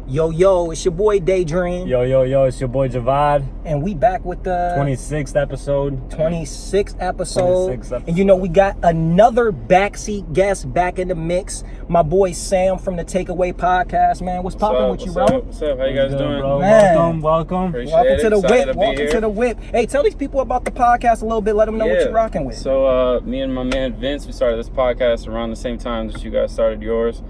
Yo, it's your boy Daydream. Yo, it's your boy Javad. And we back with the 26th episode. 26th episode. And you know, we got another backseat guest back in the mix. My boy Sam from the Takeaway Podcast, man. What's poppin' with you, bro? What's up? How you guys doing? Bro? Man. Welcome. Welcome to the whip. Welcome to the whip. Hey, tell these people about the podcast a little bit. Let them know what you're rocking with. So, me and my man Vince, we started this podcast around the same time that you guys started yours.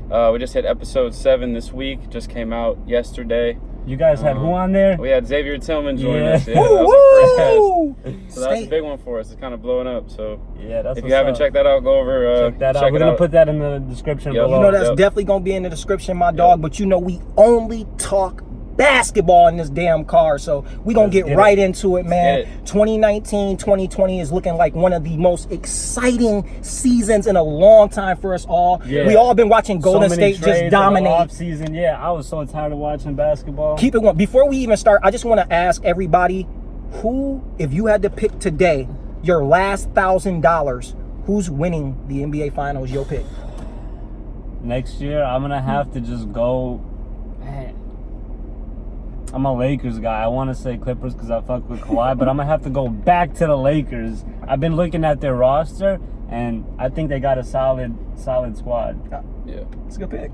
We just hit episode 7 this week. Just came out yesterday. You guys had who on there? We had Xavier Tillman join us. Yeah, that was our first guest. So that's a big one for us. It's kind of blowing up. So yeah, that's if you haven't checked that out, go over. Check that out. We're gonna put that in the description below. You know that's definitely gonna be in the description, my dog. But you know we only talk basketball in this damn car, so we gonna get right into it, man. 2019 2020 is looking like one of the most exciting seasons in a long time for us all. We all been watching Golden State just dominate off season. I was so tired of watching basketball. Keep it going. Before we even start, I just want to ask everybody, who, if you had to pick today your last $1,000, who's winning the NBA Finals? Your pick. Next year I'm gonna have to just go, man. I'm a Lakers guy. I want to say Clippers because I fuck with Kawhi, but I'm going to have to go back to the Lakers. I've been looking at their roster, and I think they got a solid squad. Yeah. It's a good pick.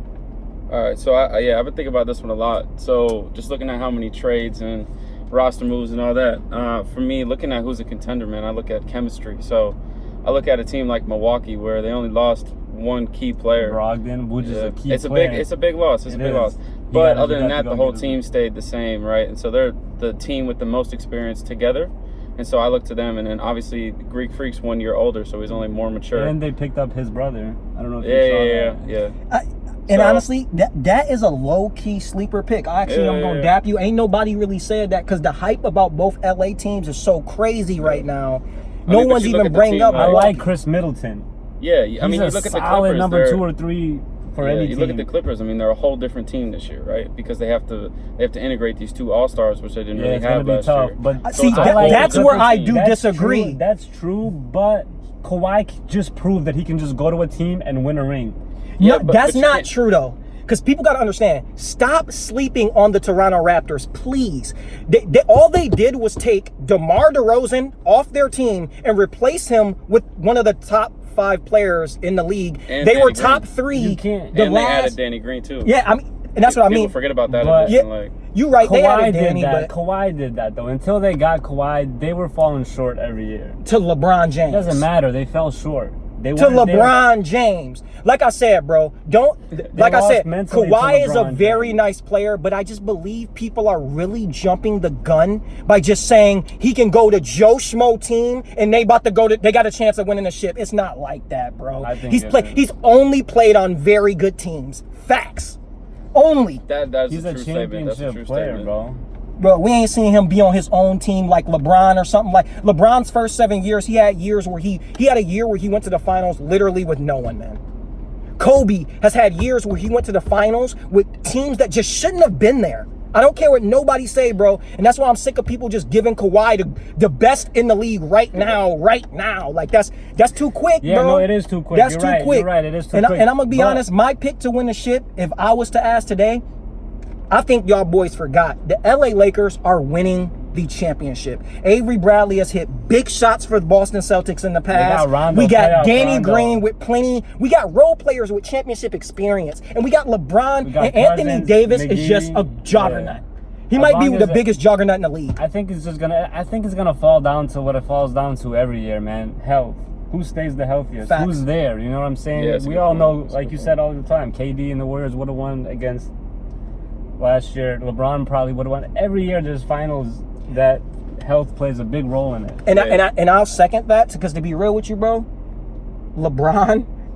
All right, so I've been thinking about this one a lot. So just looking at how many trades and roster moves and all that, for me, looking at who's a contender, man, I look at chemistry. So I look at a team like Milwaukee where they only lost one key player. Brogdon, which is a key player. It's a big loss. It's a big loss. But other than that, the whole team stayed the same, right? And so they're the team with the most experience together. And so I look to them. And then obviously Greek Freak's 1 year older, so he's only more mature. And they picked up his brother. I don't know if you saw that. And honestly, that is a low-key sleeper pick. I'm going to dap you. Ain't nobody really said that because the hype about both LA teams is so crazy right now. No one's even bringing up. I like Chris Middleton. Yeah, I mean, you look at the Clippers, number 2 or 3 for any team. You look at the Clippers. I mean, they're a whole different team this year, right? Because they have to integrate these 2 All-Stars, which they didn't really have last year. But see, that's where I do disagree. That's true, but Kawhi just proved that he can just go to a team and win a ring. Yeah, no, that's not true though. Because people got to understand, stop sleeping on the Toronto Raptors, please. All they did was take DeMar DeRozan off their team and replace him with one of the top 5 players in the league. And they were top 3. You can't. They added Danny Green too. Yeah, I mean, and that's what I mean. People forget about that. You're right. They added Danny, but Kawhi did that though. Until they got Kawhi, they were falling short every year. To LeBron James. It doesn't matter. They fell short. To LeBron James. Like I said, bro, Kawhi is a very nice player, but I just believe people are really jumping the gun by just saying he can go to Joe Schmo team and they got a chance of winning the ship. It's not like that, bro. He's only played on very good teams. Facts. Only. He's a championship player, bro. Bro, we ain't seen him be on his own team like LeBron or something. Like LeBron's first 7 years, he had years where he had a year where he went to the finals literally with no one, man. Kobe has had years where he went to the finals with teams that just shouldn't have been there. I don't care what nobody say, bro. And that's why I'm sick of people just giving Kawhi the best in the league right now. Like that's too quick, bro. Yeah, no, it is too quick. That's too quick. You're right, it is too quick. And I'm going to be honest, my pick to win the ship, if I was to ask today, I think y'all boys forgot. The LA Lakers are winning the championship. Avery Bradley has hit big shots for the Boston Celtics in the past. We got Danny Green with plenty. We got role players with championship experience. And we got LeBron and Anthony Davis is just a juggernaut. He might be the biggest juggernaut in the league. I think it's gonna fall down to what it falls down to every year, man. Health. Who stays the healthiest? Facts. Who's there? You know what I'm saying? Yeah, we all know, like you said all the time, KD and the Warriors would have won against last year. LeBron probably would have won. Every year there's finals that health plays a big role in it. And I'll second that, because to be real with you, bro,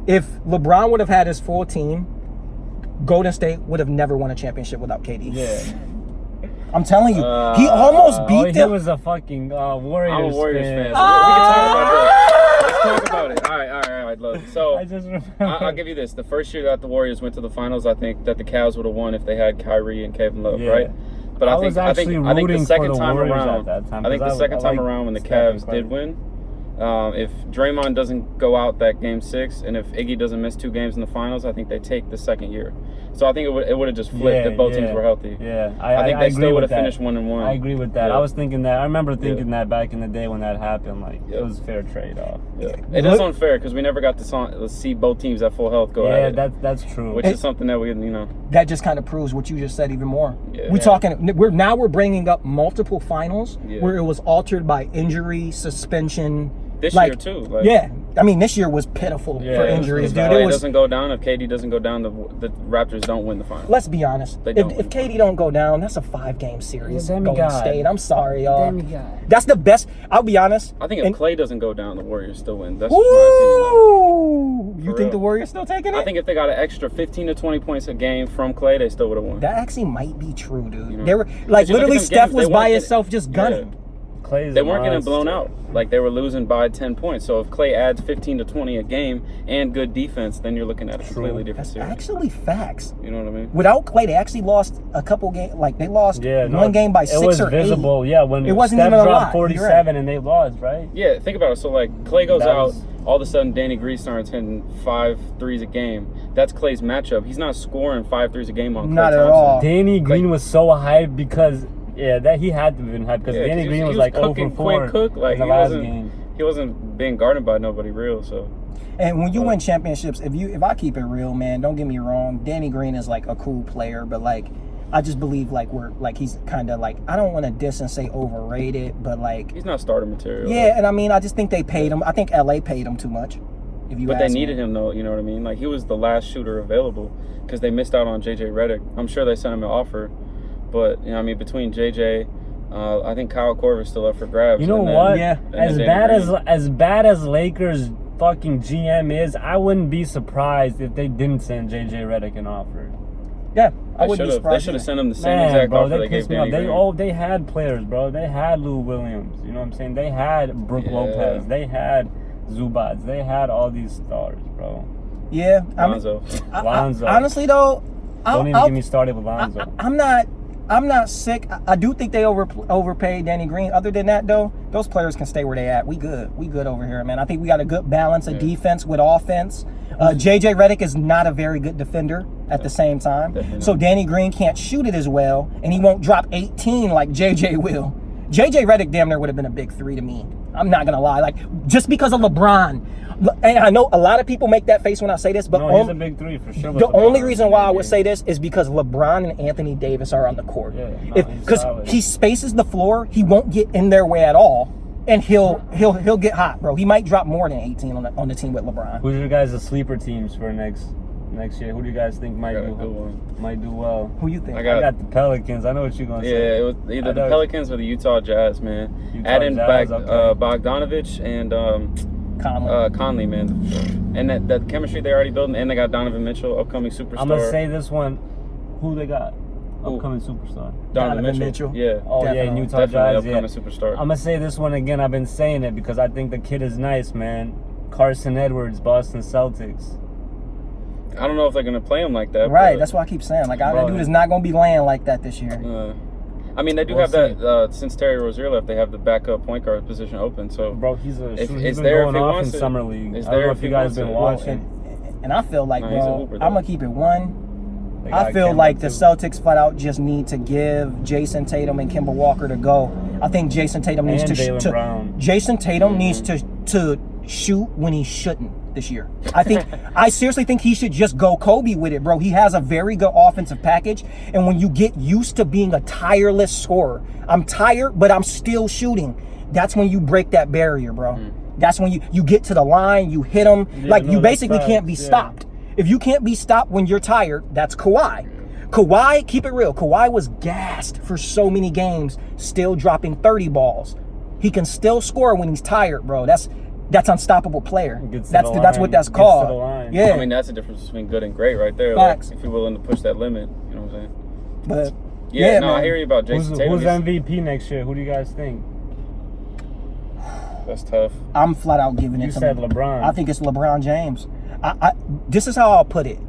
if LeBron would have had his full team, Golden State would have never won a championship without KD. Yeah. I'm telling you, he almost beat them. He was a fucking Warriors fan. I'm a Warriors fan. We can talk about that. Let's talk about it. All right, love. So I'll give you this. The first year that the Warriors went to the finals, I think that the Cavs would have won if they had Kyrie and Kevin Love, right? But I think the second time around, when the Cavs did win, if Draymond doesn't go out that game 6, and if Iggy doesn't miss 2 games in the finals, I think they take the second year. So I think it would have just flipped if both teams were healthy. Yeah, I think they still would have finished 1-1. I agree with that. Yeah. I was thinking that. I remember thinking that back in the day when that happened. Like it was a fair trade-off. Yeah. It is unfair because we never got to see both teams at full health go at it. Yeah, that's true. Which is something that we, That just kind of proves what you just said even more. Yeah. We're bringing up multiple finals where it was altered by injury, suspension. This year too. I mean, this year was pitiful for injuries, dude. If doesn't go down, if KD doesn't go down, the Raptors don't win the finals. Let's be honest. If KD don't go down, that's a 5-game series. Golden State. I'm sorry, y'all. That's the best. I'll be honest. I think if Klay doesn't go down, the Warriors still win. That's my opinion. You think the Warriors still taking it? I think if they got an extra 15 to 20 points a game from Klay, they still would have won. That actually might be true, dude. They were literally Steph was by himself just gunning. They weren't getting blown out. Like, they were losing by 10 points. So if Klay adds 15 to 20 a game and good defense, then you're looking at a completely different series. That's actually facts. You know what I mean? Without Klay, they actually lost a couple games. Like, they lost one game by 6 or 8. It was visible, when it wasn't Steph even dropped 47 and they lost, right? Yeah, think about it. So, like, Klay goes out. All of a sudden, Danny Green starts hitting 5 threes a game. That's Klay's matchup. He's not scoring 5 threes a game on Klay Not Thompson. at all. Danny Green was so hyped because... Yeah, that he had to have been hyped because Danny Green was like 0 for 4 cook. Like, in the last game. He wasn't being guarded by nobody real. So, and when you win championships, if I keep it real, man, don't get me wrong, Danny Green is like a cool player, but like I just believe like he's kind of like, I don't want to diss and say overrated, but like he's not starter material. Yeah, and I mean I just think they paid him. I think LA paid him too much. But they needed him though. You know what I mean? Like he was the last shooter available because they missed out on JJ Redick. I'm sure they sent him an offer. But, I mean, between JJ, I think Kyle Korver's still up for grabs. You know what? Yeah. As bad as Lakers fucking GM is, I wouldn't be surprised if they didn't send JJ Redick an offer. Yeah, I wouldn't be surprised. They should have sent him the same exact offer they gave Danny Green. They had players, bro. They had Lou Williams. You know what I'm saying? They had Brook Lopez. They had Zubats. They had all these stars, bro. Yeah. Lonzo. Honestly, though, don't even get me started with Lonzo. I'm not sick. I do think they overpaid Danny Green. Other than that, though, those players can stay where they at. We good over here, man. I think we got a good balance of defense with offense. JJ Redick is not a very good defender at the same time. So Danny Green can't shoot it as well, and he won't drop 18 like JJ will. JJ Redick damn near would have been a big 3 to me. I'm not gonna lie. Like, just because of LeBron. And I know a lot of people make that face when I say this, but he's a big 3 for sure. The only reason why I would say this is because LeBron and Anthony Davis are on the court. Because he spaces the floor, he won't get in their way at all, and he'll get hot, bro. He might drop more than 18 on the team with LeBron. Who's your guys' sleeper teams for next year? Who do you guys think might do well? Who you think? I got the Pelicans. I know what you're gonna say. Yeah, it was either the Pelicans or the Utah Jazz, man. Adding back Bogdanovich and Conley, man, and that chemistry they already building, and they got Donovan Mitchell, upcoming superstar. I'm gonna say this one. Who they got? Upcoming superstar. Donovan Mitchell. Yeah. Oh definitely. Utah Jazz. Upcoming superstar. I'm gonna say this one again. I've been saying it because I think the kid is nice, man. Carson Edwards, Boston Celtics. I don't know if they're gonna play him like that. Right. That's what I keep saying. Like, that dude is not gonna be laying like that this year. I mean, they do have that since Terry Rozier left. They have the backup point guard position open. So, bro, he's been going off in summer league. I don't know if you guys been watching. And I feel like, bro, I'm gonna keep it 1. I feel like the Celtics flat out just need to give Jason Tatum and Kemba Walker to go. I think Jason Tatum needs Jason Tatum needs to shoot when he shouldn't this year. I seriously think he should just go Kobe with it, bro. He has a very good offensive package, and when you get used to being a tireless scorer, I'm tired, but I'm still shooting. That's when you break that barrier, bro. That's when you get to the line, you hit them. You basically can't be stopped. If you can't be stopped when you're tired, that's Kawhi. Kawhi, keep it real. Kawhi was gassed for so many games, still dropping 30 balls. He can still score when he's tired, bro. That's unstoppable player. That's what that's called. Yeah. I mean, that's the difference between good and great right there. Like, if you're willing to push that limit, you know what I'm saying? But man. I hear you about Jason Tatum. Who's MVP next year? Who do you guys think? That's tough. I'm flat out giving it to LeBron. I think it's LeBron James. This is how I'll put it.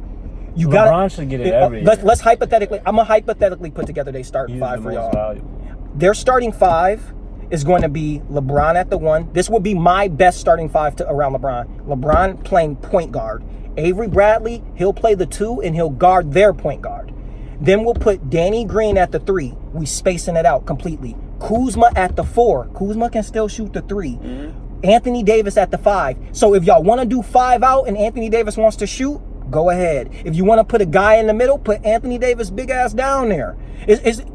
LeBron should get it every year. Let's hypothetically. I'm gonna hypothetically put together their starting 5 for y'all. Valuable. Their starting 5 is going to be LeBron at the 1. This would be my best starting 5 around LeBron. LeBron playing point guard. Avery Bradley, he'll play the 2 and he'll guard their point guard. Then we'll put Danny Green at the 3. We spacing it out completely. Kuzma at the 4. Kuzma can still shoot the 3. Anthony Davis at the 5. So if y'all want to do 5 out and Anthony Davis wants to shoot, go ahead. If you want to put a guy in the middle, put Anthony Davis big ass down there.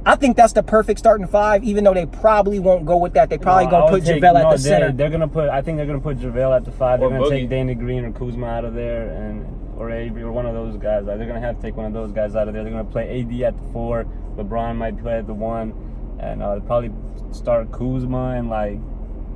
I think that's the perfect starting 5, even though they probably won't go with that. They probably gonna put JaVale at the center. They're gonna put. I think they're gonna put JaVale at the 5. They're gonna take Danny Green or Kuzma out of there, or Avery or one of those guys. They're gonna have to take one of those guys out of there. They're gonna play AD at the 4. LeBron might play at the 1, and they'll probably start Kuzma and like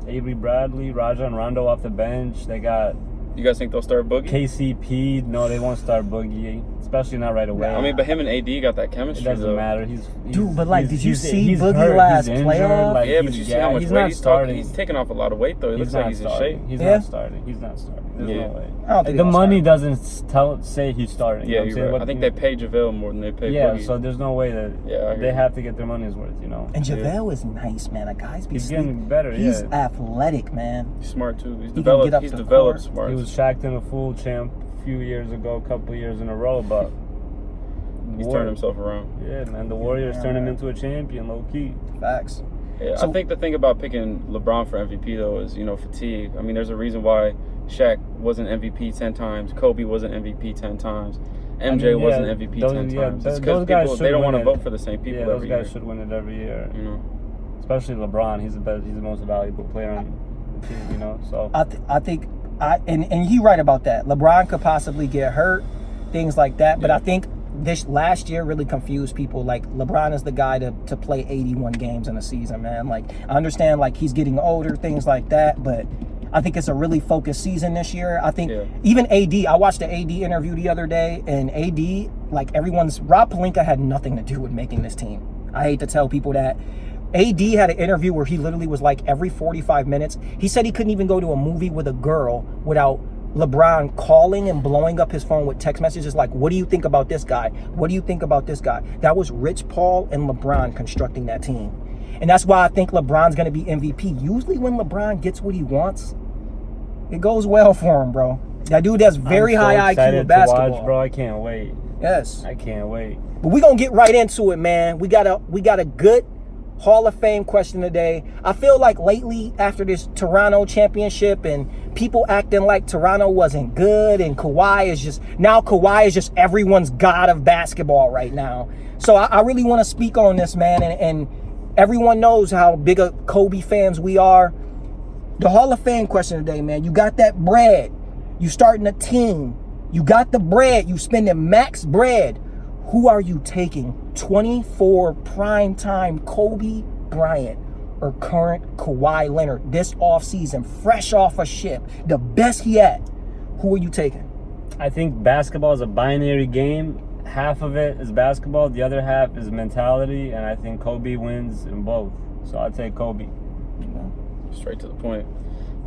Avery Bradley, Rajon Rondo off the bench. They got. You guys think they'll start Boogie? KCP, no, they won't start Boogie, especially not right away. I mean, but him and AD got that chemistry. It doesn't though. matter. Dude, but like, did you see Boogie hurt, last injured, playoff? like, Yeah, but you see how much weight he's starting. He's taking off a lot of weight though. It looks like he's in shape. He's not starting. He's not starting. There's no way. I don't think The money doesn't say he's starting. Yeah, you know you're right. I think they pay JaVale more than they pay Boogie. So there's no way that they have to get their money's worth, you know. And JaVale is nice, man. That guy's he's getting better. He's athletic, man. He's smart too. He's He developed smart. He was Shackton a full champ a few years ago, a couple years in a row, but he's turned himself around. Yeah, man. The Warriors turned him into a champion, low key. Facts. Yeah, so, I think the thing about picking LeBron for MVP though is fatigue. I mean, there's a reason why Shaq wasn't MVP 10 times, Kobe wasn't MVP 10 times, MJ wasn't MVP 10 times. It's because people they don't want to vote for the same people every year. Those guys should win it every year. Especially LeBron. He's the best. He's the most valuable player on the team. So I think and he right about that. LeBron could possibly get hurt, things like that. But I think this last year really confused people. Like, LeBron is the guy to play 81 games in a season, man. Like, I understand, like, he's getting older, things like that, but I think it's a really focused season this year. I think even AD, I watched the AD interview the other day, and AD, like, Rob Pelinka had nothing to do with making this team. I hate to tell people that. AD had an interview where he literally was like, every 45 minutes, he said he couldn't even go to a movie with a girl without LeBron calling and blowing up his phone with text messages like, what do you think about this guy? What do you think about this guy? That was Rich Paul and LeBron constructing that team. And that's why I think LeBron's going to be MVP. Usually when LeBron gets what he wants, it goes well for him, bro. That dude has very high IQ in basketball. Watch, bro. I can't wait. Yes. I can't wait. But we're going to get right into it, man. We got a good Hall of Fame question today. I feel like lately, after this Toronto championship and people acting like Toronto wasn't good and Kawhi is just everyone's god of basketball right now. So I really want to speak on this, man. And everyone knows how big of Kobe fans we are. The Hall of Fame question today, man. You got that bread. You starting a team. You got the bread. You spending max bread. Who are you taking? 24 primetime Kobe Bryant or current Kawhi Leonard this offseason, fresh off a ship, the best he had? Who are you taking? I think basketball is a binary game. Half of it is basketball, the other half is mentality, and I think Kobe wins in both. So I'll take Kobe. Straight to the point.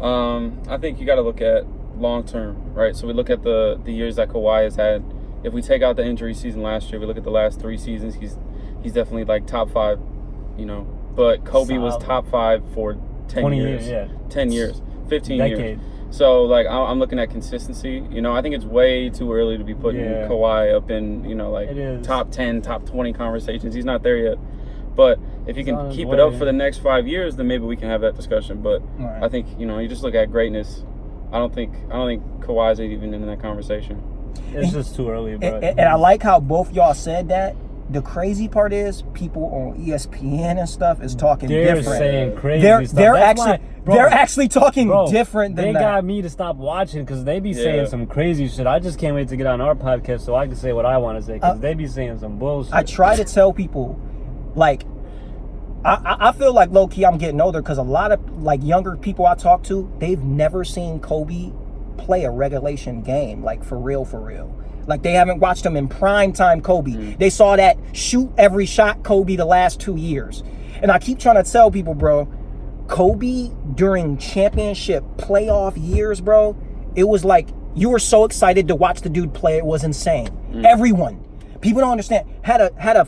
I think you got to look at long term, right? So we look at the years that Kawhi has had. If we take out the injury season last year, we look at the last 3 seasons, he's definitely like top 5, But Kobe was top 5 for 10 years. 10 years, 15 years. So, like, I'm looking at consistency. I think it's way too early to be putting Kawhi up in, top 10, top 20 conversations. He's not there yet. But if he can keep it up for the next 5 years, then maybe we can have that discussion. But I think, you just look at greatness. I don't think Kawhi's even in that conversation. It's just too early, bro. And I like how both y'all said that. The crazy part is people on ESPN and stuff is talking different. They're saying crazy stuff. They're actually talking different than that. They got me to stop watching because they be saying some crazy shit. I just can't wait to get on our podcast so I can say what I want to say because they be saying some bullshit. I try to tell people, like, I feel like low-key I'm getting older because a lot of, like, younger people I talk to, they've never seen Kobe play a regulation game, like, for real. Like, they haven't watched him in prime time Kobe. They saw that shoot every shot Kobe the last 2 years. And I keep trying to tell people, bro, Kobe during championship playoff years, bro, it was like you were so excited to watch the dude play. It was insane. Everyone, people don't understand, had a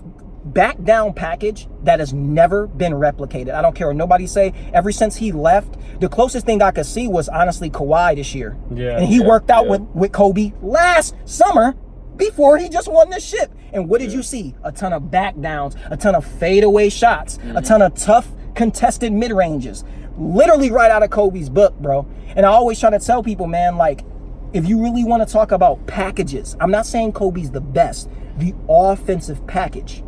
back down package that has never been replicated. I don't care what nobody say. Ever since he left, the closest thing I could see was honestly Kawhi this year. Yeah. And he worked out with Kobe last summer before he just won the ship. And what did you see? A ton of back downs, a ton of fadeaway shots, a ton of tough contested mid-ranges. Literally right out of Kobe's book, bro. And I always try to tell people, man, like, if you really want to talk about packages, I'm not saying Kobe's the best. The offensive package.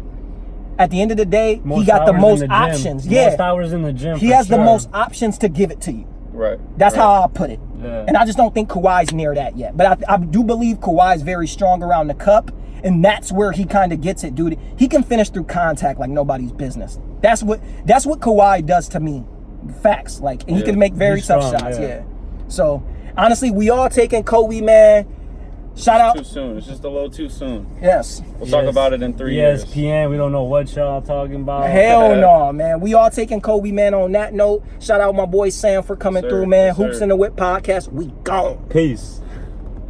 At the end of the day, he got the most options. Most hours in the gym. He has the most options to give it to you. Right. That's how I put it. Yeah. And I just don't think Kawhi's near that yet. But I do believe Kawhi's very strong around the cup. And that's where he kind of gets it, dude. He can finish through contact like nobody's business. That's what Kawhi does to me. Facts. Like, and he can make very tough shots. Yeah. So honestly, we all taking Kobe, man. Shout out. Too soon. It's just a little too soon. Yes. We'll talk about it in 3 years. ESPN, we don't know what y'all talking about. Hell no, man. We all taking Kobe, man. On that note, shout out my boy Sam for coming through, man. Yes, Hoops in the Whip podcast. We gone. Peace.